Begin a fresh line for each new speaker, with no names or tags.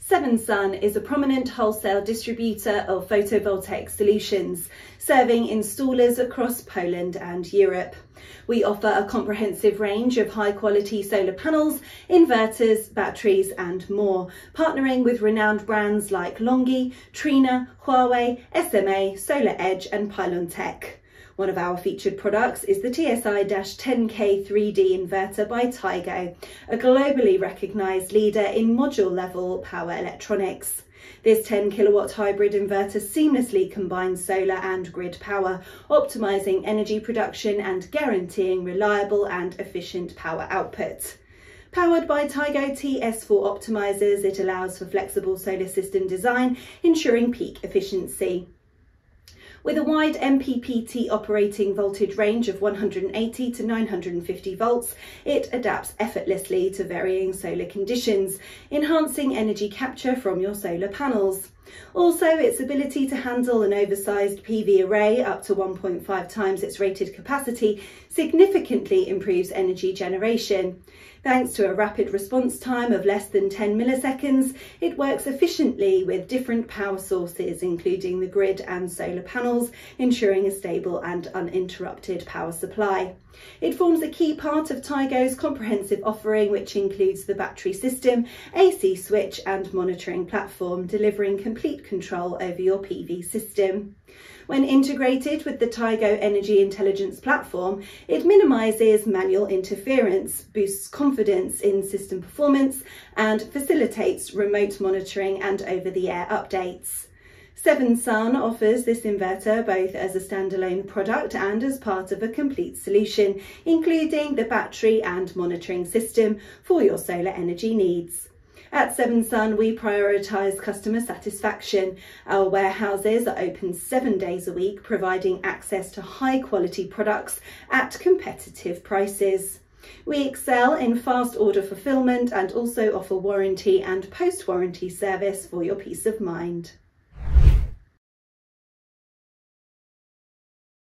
Seven Sun is a prominent wholesale distributor of photovoltaic solutions, serving installers across Poland and Europe. We offer a comprehensive range of high-quality solar panels, inverters, batteries and more, partnering with renowned brands like LONGi, Trina, Huawei, SMA, SolarEdge and PylonTech. One of our featured products is the TSI-10K3D inverter by Tigo, a globally recognised leader in module-level power electronics. This 10 kilowatt hybrid inverter seamlessly combines solar and grid power, optimising energy production and guaranteeing reliable and efficient power output. Powered by Tigo TS4 optimizers, it allows for flexible solar system design, ensuring peak efficiency. With a wide MPPT operating voltage range of 180 to 950 volts, it adapts effortlessly to varying solar conditions, enhancing energy capture from your solar panels. Also, its ability to handle an oversized PV array up to 1.5 times its rated capacity significantly improves energy generation. Thanks to a rapid response time of less than 10 milliseconds, it works efficiently with different power sources, including the grid and solar panels, ensuring a stable and uninterrupted power supply. It forms a key part of Tigo's comprehensive offering, which includes the battery system, AC switch and monitoring platform, delivering complete control over your PV system. When integrated with the Tigo Energy Intelligence platform, it minimises manual interference, boosts confidence in system performance and facilitates remote monitoring and over-the-air updates. Seven Sun offers this inverter both as a standalone product and as part of a complete solution, including the battery and monitoring system for your solar energy needs. At Seven Sun, we prioritise customer satisfaction. Our warehouses are open 7 days a week, providing access to high-quality products at competitive prices. We excel in fast order fulfilment and also offer warranty and post-warranty service for your peace of mind.